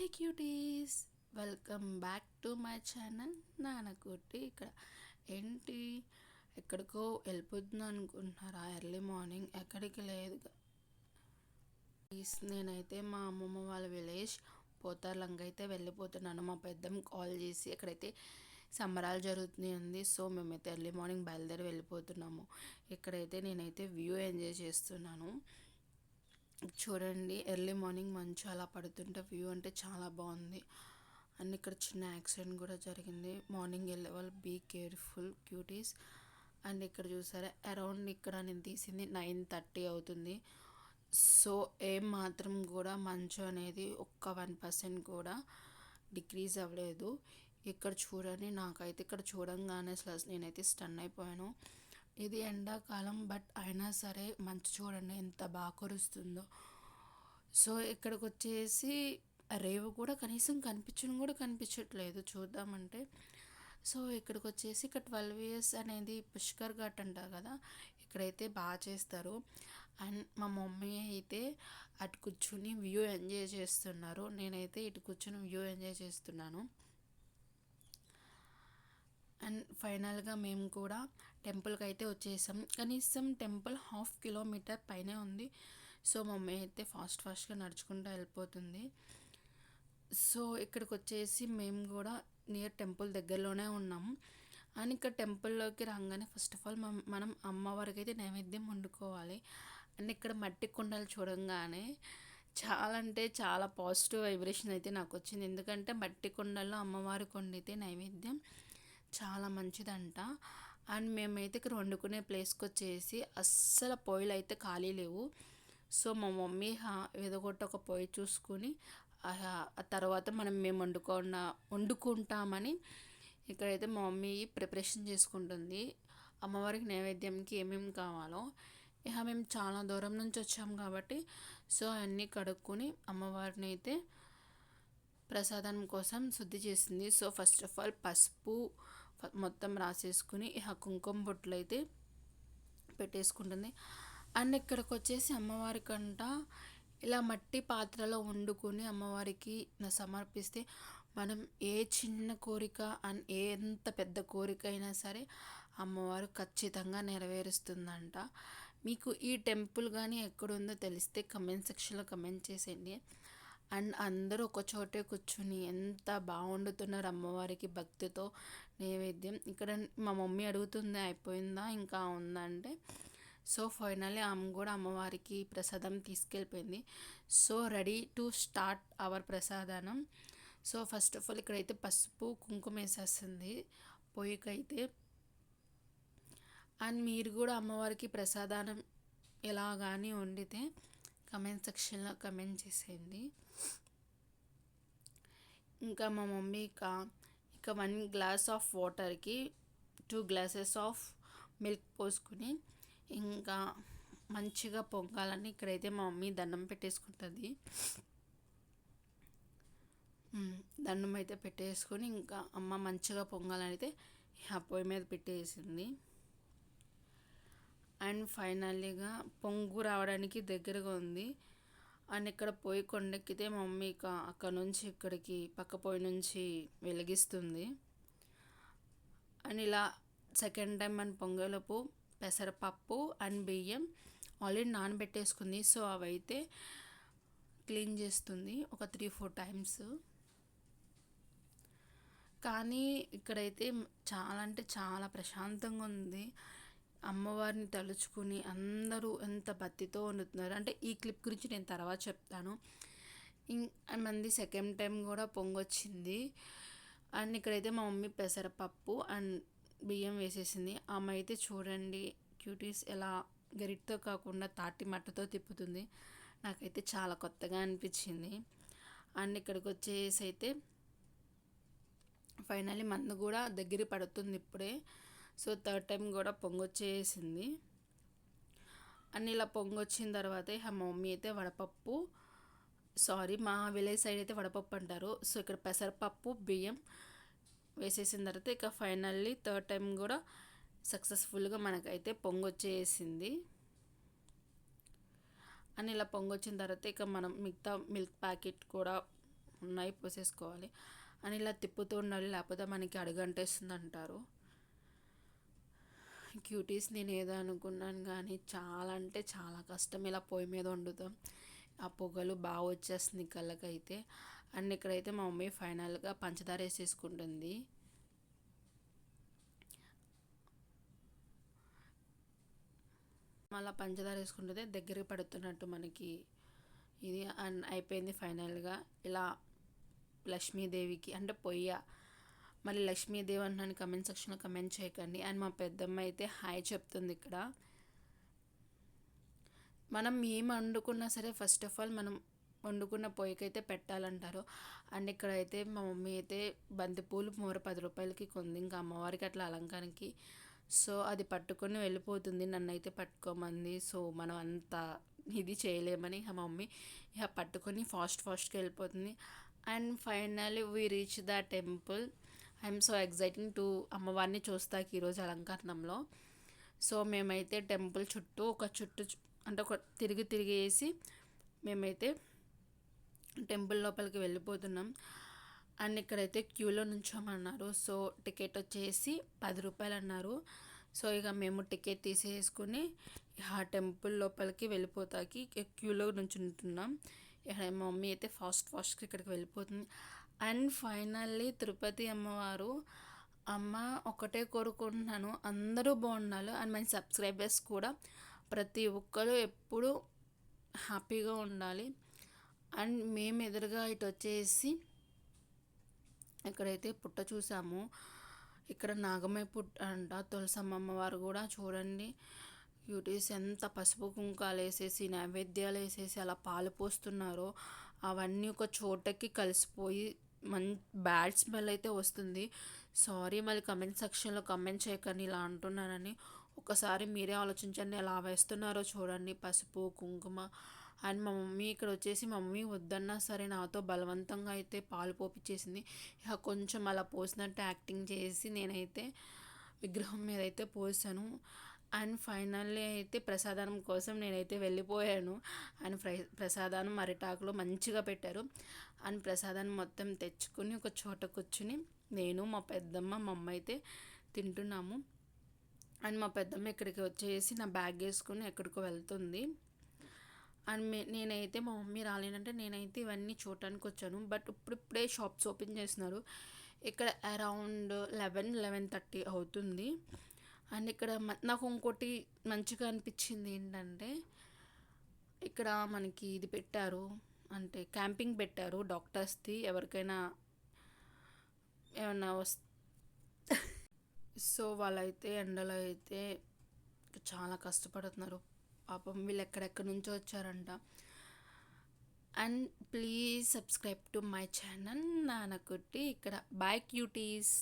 Hi cuties, welcome back to my channel Nannakutti. ఇక్కడ ఏంటి ఎక్కడికో వెళ్ళిపోతుంది అనుకుంటున్నారా? ఎర్లీ మార్నింగ్ ఎక్కడికి లేదు. నేనైతే మా అమ్మమ్మ వాళ్ళ విలేజ్ పోతార్లంక అయితే వెళ్ళిపోతున్నాను. మా పెద్దమ్మ కాల్ చేసి ఎక్కడైతే సంబరాలు జరుగుతుంది. సో మేమైతే ఎర్లీ మార్నింగ్ బయలుదేరి వెళ్ళిపోతున్నాము. ఇక్కడైతే నేనైతే వ్యూ ఎంజాయ్ చేస్తున్నాను. చూడండి, ఎర్లీ మార్నింగ్ మంచు అలా పడుతుంటే వ్యూ అంటే చాలా బాగుంది. అండ్ ఇక్కడ చిన్న యాక్సిడెంట్ కూడా జరిగింది. మార్నింగ్ వెళ్ళే వాళ్ళు బీ కేర్ఫుల్ క్యూటీస్. అండ్ ఇక్కడ చూసారా, అరౌండ్ ఇక్కడ నేను తీసింది 9:30 అవుతుంది. సో ఏం మాత్రం కూడా మంచు అనేది ఒక్క 1% కూడా డిక్రీజ్ అవ్వలేదు. ఇక్కడ చూడండి, నాకైతే ఇక్కడ చూడంగానే అసలు నేనైతే స్టన్ అయిపోయాను. ఇది ఎండాకాలం, బట్ అయినా సరే మంచు చూడండి ఎంత బాగా కురుస్తుందో. సో ఇక్కడికి వచ్చేసి రేవు కూడా కనీసం కనిపించట్లేదు చూద్దామంటే. సో ఇక్కడికి వచ్చేసి ఇక్కడ 12 years అనేది పుష్కర్ ఘాట్ అంటారు కదా, ఇక్కడైతే బాగా చేస్తారు. అండ్ మా మమ్మీ అయితే అటు కూర్చుని వ్యూ ఎంజాయ్ చేస్తున్నారు. నేనైతే ఇటు కూర్చుని వ్యూ ఎంజాయ్ చేస్తున్నాను. అండ్ ఫైనల్గా మేము కూడా టెంపుల్కి అయితే వచ్చేసాం. కనీసం టెంపుల్ 1/2 kilometer పైనే ఉంది. సో మమ్మీ అయితే ఫాస్ట్గా నడుచుకుంటూ వెళ్ళిపోతుంది. సో ఇక్కడికి వచ్చేసి మేము కూడా నియర్ టెంపుల్ దగ్గరలోనే ఉన్నాము. అండ్ ఇక్కడ టెంపుల్లోకి రాగానే ఫస్ట్ ఆఫ్ ఆల్ మనం అమ్మవారికి అయితే నైవేద్యం వండుకోవాలి. అండ్ ఇక్కడ మట్టి కుండలు చూడంగానే చాలా అంటే చాలా పాజిటివ్ వైబ్రేషన్ అయితే నాకు వచ్చింది. ఎందుకంటే మట్టి కుండల్లో అమ్మవారికి వండితే నైవేద్యం చాలా మంచిదంట. అండ్ మేమైతే ఇక్కడ వండుకునే ప్లేస్కి వచ్చేసి అస్సలు పొయ్యిలు అయితే ఖాళీ లేవు. సో మా మమ్మీ ఏదో ఒక పొయ్యి చూసుకుని ఆ తర్వాత మేము వండుకుంటామని ఇక్కడైతే మా మమ్మీ ప్రిపరేషన్ చేసుకుంటుంది. అమ్మవారికి నైవేద్యంకి ఏమేమి కావాలో మేము చాలా దూరం నుంచి వచ్చాము కాబట్టి సో అన్నీ కడుక్కొని అమ్మవారిని అయితే ప్రసాదం కోసం శుద్ధి చేసింది. సో ఫస్ట్ ఆఫ్ ఆల్ పసుపు మొత్తం రాసేసుకుని కుంకుమ బొట్లు అయితే పెట్టేసుకుంటుంది. అండ్ ఇక్కడికి వచ్చేసి అమ్మవారికంట ఇలా మట్టి పాత్రలో వండుకొని అమ్మవారికి సమర్పిస్తే మనం ఏ చిన్న కోరిక అండ్ ఎంత పెద్ద కోరిక అయినా సరే అమ్మవారు ఖచ్చితంగా నెరవేరుస్తుందంట. మీకు ఈ టెంపుల్ కానీ ఎక్కడుందో తెలిస్తే కమెంట్ సెక్షన్లో కమెంట్ చేసేయండి. అండ్ అందరూ ఒక చోటే కూర్చుని ఎంత బాగుండుతున్నారు అమ్మవారికి భక్తితో నైవేద్యం. ఇక్కడ మా మమ్మీ అడుగుతుంది అయిపోయిందా ఇంకా ఉందా అంటే, సో ఫైనల్లీ ఆమె కూడా అమ్మవారికి ప్రసాదం తీసుకెళ్ళిపోయింది. So ready to start our ప్రసాదనం. సో ఫస్ట్ ఆఫ్ ఆల్ ఇక్కడైతే పసుపు కుంకుమ వేసేస్తుంది పొయ్యికైతే. అండ్ మీరు కూడా అమ్మవారికి ప్రసాదనం ఎలా కానీ వండితే కమెంట్ సెక్షన్లో కమెంట్ చేసేయండి. ఇంకా మా మమ్మీ ఇక 1 glass ఆఫ్ వాటర్కి 2 glasses ఆఫ్ మిల్క్ పోసుకుని ఇంకా మంచిగా పొంగాలని ఇక్కడైతే మా మమ్మీ దండం పెట్టేసుకుంటుంది. దండం అయితే పెట్టేసుకొని ఇంకా అమ్మ మంచిగా పొంగాలని అయితే ఆ పొయ్యి మీద పెట్టేసింది. అండ్ ఫైనల్లీగా పొంగు రావడానికి దగ్గరగా ఉంది. అండ్ ఇక్కడ పొయ్యి కొండెక్కితే మా మమ్మీ అక్కడ నుంచి ఇక్కడికి పక్క పొయ్యి నుంచి వెలిగిస్తుంది. అండ్ ఇలా సెకండ్ టైం మన పొంగలోపు పెసరపప్పు అండ్ బియ్యం ఆల్రెడీ నానబెట్టేసుకుంది. సో అవైతే క్లీన్ చేస్తుంది ఒక 3-4 times. కానీ ఇక్కడైతే చాలా అంటే చాలా ప్రశాంతంగా ఉంది. అమ్మవారిని తలుచుకుని అందరూ ఎంత భక్తితో వండుతున్నారు అంటే ఈ క్లిప్ గురించి నేను తర్వాత చెప్తాను. మంది సెకండ్ టైం కూడా పొంగొచ్చింది. అండ్ ఇక్కడైతే మా మమ్మీ పెసరపప్పు అండ్ బియ్యం వేసేసింది. ఆమె అయితే చూడండి క్యూటీస్ ఎలా గరిటతో కాకుండా తాటి మట్టతో తిప్పుతుంది. నాకైతే చాలా కొత్తగా అనిపించింది. అండ్ ఇక్కడికి వచ్చేసి అయితే ఫైనల్లీ మందు కూడా దగ్గర పడుతుంది ఇప్పుడే. సో థర్డ్ టైం కూడా పొంగొచ్చేసింది. అండ్ ఇలా పొంగొచ్చిన తర్వాత మా మమ్మీ అయితే వడపప్పు, మా విలేజ్ సైడ్ అయితే వడపప్పు అంటారు. సో ఇక్కడ పెసరపప్పు బియ్యం వేసేసిన తర్వాత ఇక ఫైనల్లీ థర్డ్ టైం కూడా సక్సెస్ఫుల్గా మనకైతే పొంగొచ్చేసింది. అని ఇలా పొంగొచ్చిన తర్వాత ఇక మనం మిగతా మిల్క్ ప్యాకెట్ కూడా ఉన్నాయి పోసేసుకోవాలి అని ఇలా తిప్పుతూ ఉండాలి, లేకపోతే మనకి అడుగంటేస్తుంది అంటారు. క్యూటీస్ నేను ఏదో అనుకున్నాను కానీ చాలా అంటే చాలా కష్టం. ఇలా పొయ్యి మీద వండుతాం, ఆ పొగలు బాగా వచ్చేస్తుంది కళ్ళకైతే. అండ్ ఇక్కడైతే మా మమ్మీ ఫైనల్గా పంచదార వేసేసుకుంటుంది. మళ్ళీ పంచదార వేసుకుంటే దగ్గరికి పడుతున్నట్టు మనకి ఇది అయిపోయింది ఫైనల్గా. ఇలా లక్ష్మీదేవికి అంటే పొయ్య, మళ్ళీ లక్ష్మీదేవి అంటున్నాను, కమెంట్ సెక్షన్లో కమెంట్ చేయకండి. అండ్ మా పెద్దమ్మ అయితే హాయ్ చెప్తుంది ఇక్కడ. మనం ఏం వండుకున్నా సరే ఫస్ట్ ఆఫ్ ఆల్ మనం వండుకున్న పొయ్యికైతే పెట్టాలంటారు. అండ్ ఇక్కడైతే మా మమ్మీ అయితే బంతిపూలు మూర 10 రూపాయలకి కొంది, ఇంకా అమ్మవారికి అట్లా అలంకారానికి. సో అది పట్టుకొని వెళ్ళిపోతుంది, నన్ను అయితే పట్టుకోమంది. సో మనం అంత ఇది చేయలేమని మా మమ్మీ ఇక పట్టుకొని ఫాస్ట్గా వెళ్ళిపోతుంది. And finally we reach the temple. I'm so exciting to అమ్మవారిని చూస్తాకి ఈరోజు అలంకరణంలో. సో మేమైతే టెంపుల్ చుట్టూ అంటే ఒక తిరిగేసి మేమైతే టెంపుల్ లోపలికి వెళ్ళిపోతున్నాం. అండ్ ఇక్కడైతే క్యూలో నుంచోమన్నారు. సో టికెట్ వచ్చేసి 10 రూపాయలు అన్నారు. సో ఇక మేము టికెట్ తీసేసుకుని ఆ టెంపుల్ లోపలికి వెళ్ళిపోతాకి క్యూలో నుంచుంటున్నాం. ఇక మా మమ్మీ అయితే ఫాస్ట్గా ఇక్కడికి వెళ్ళిపోతుంది. అండ్ ఫైనల్లీ తిరుపతి అమ్మవారు, అమ్మ ఒకటే కోరుకుంటున్నాను, అందరూ బాగుండాలి. అండ్ మన సబ్స్క్రైబర్స్ కూడా ప్రతి ఒక్కరు ఎప్పుడూ హ్యాపీగా ఉండాలి. అండ్ మేము ఎదురుగా ఇటు వచ్చేసి ఇక్కడైతే పుట్ట చూసాము. ఇక్కడ నాగమయ్య పుట్ట అంట. తులసమ్మ వారు కూడా చూడండి, క్యూటీస్ ఎంత పసుపు కుంకాలు వేసేసి నైవేద్యాలు వేసేసి అలా పాలు పోస్తున్నారో. అవన్నీ ఒక చోటకి కలిసిపోయి బ్యాడ్ స్మెల్ అయితే వస్తుంది. సారీ, మళ్ళీ కమెంట్ సెక్షన్లో కమెంట్ చేయకండి ఇలా అంటున్నానని. ఒకసారి మీరే ఆలోచించండి, ఎలా వేస్తున్నారో చూడండి పసుపు కుంకుమ. అండ్ మా మమ్మీ ఇక్కడ వచ్చేసి మా మమ్మీ వద్దన్నా సరే నాతో బలవంతంగా అయితే పాలు పోపిచ్చేసింది. ఇక కొంచెం అలా పోసినట్టు యాక్టింగ్ చేసి నేనైతే విగ్రహం మీద అయితే పోసాను. అండ్ ఫైనల్లీ అయితే ప్రసాదం కోసం నేనైతే వెళ్ళిపోయాను. అండ్ ప్రసాదాన్ని అరిటాకులో మంచిగా పెట్టారు. అండ్ ప్రసాదాన్ని మొత్తం తెచ్చుకొని ఒక చోట కూర్చుని నేను మా పెద్దమ్మ మా అమ్మ అయితే తింటున్నాము. అండ్ మా పెద్దమ్మ ఇక్కడికి వచ్చేసి నా బ్యాగ్ వేసుకొని ఎక్కడికో వెళ్తుంది. అండ్ నేనైతే మా మమ్మీ రాలేనంటే నేనైతే ఇవన్నీ చూడటానికి వచ్చాను. బట్ ఇప్పుడే షాప్స్ ఓపెన్ చేస్తున్నారు. ఇక్కడ అరౌండ్ 11-11:30 అవుతుంది. అండ్ ఇక్కడ నాకు ఇంకోటి మంచిగా అనిపించింది ఏంటంటే, ఇక్కడ మనకి ఇది పెట్టారు, అంటే క్యాంపింగ్ పెట్టారు డాక్టర్స్ది. ఎవరికైనా ఏమన్నా సో వాళ్ళైతే ఎండలో అయితే చాలా కష్టపడుతున్నారు పాపం. వీళ్ళు ఎక్కడెక్కడి నుంచో వచ్చారంట. And please subscribe to my channel Nannakutti. ఇక్కడ బై క్యూటీస్.